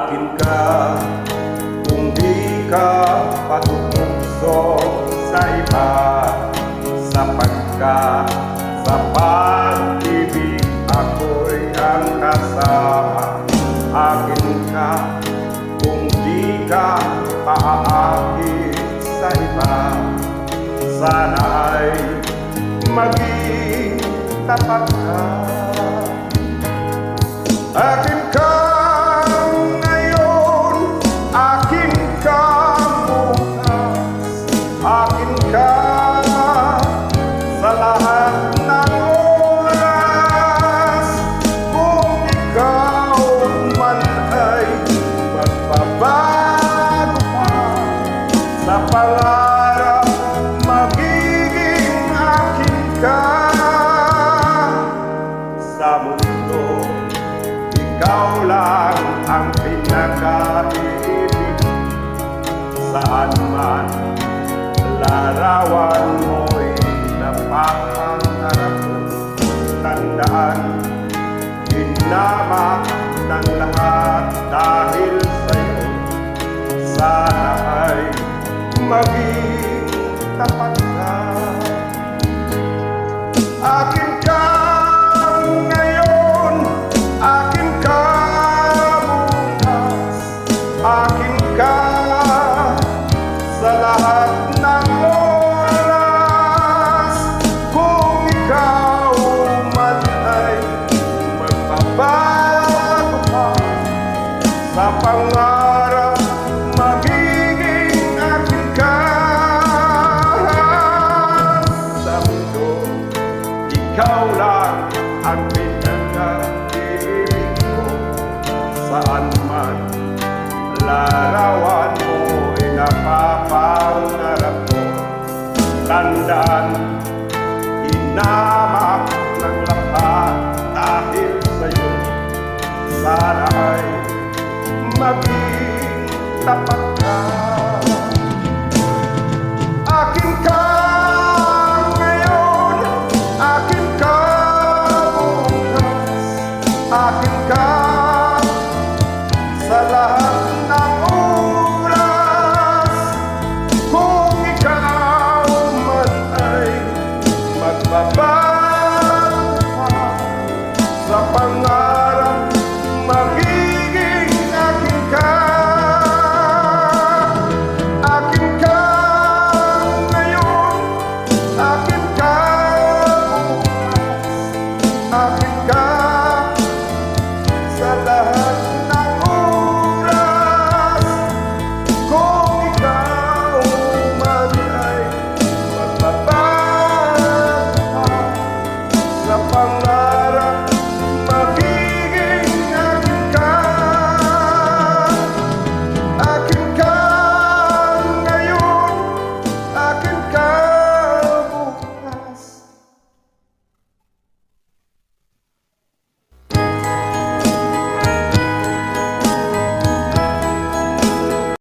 Akin ka kung di ka patutugso sa iba, sapagkat sa pag-ibig ako'y ang kasama. Akin ka kung di ka paakit sa iba, sana'y maging tapat ka. Akin ka ngayon, akin ka bukas, akin ka sa lahat ng oras. Kung ikaw man ay magbabago pa sa pangarap, magiging akin ka. Sa mundo, ikaw lang ang pinaka-ibig. Saan man larawan mo'y napapangarap ko. Tandaan, hinamak ng lahat dahil sa'yo. Sana ay maging tapat ka. Akin ka ngayon, akin ka bukas, akin ka sa lahat ng oras. Kung ikaw man ay magbabago pa sa pangarap, magiging akin ka. Sa mundo, ikaw lang ang pinaka-ibig ko. Saan man larawan mo'y napapangarap ko. Tandaan, hinamak ng lahat dahil sa'yo. Sana ay maging tapat ka. Akin ka ngayon, akin ka bukas, akin ka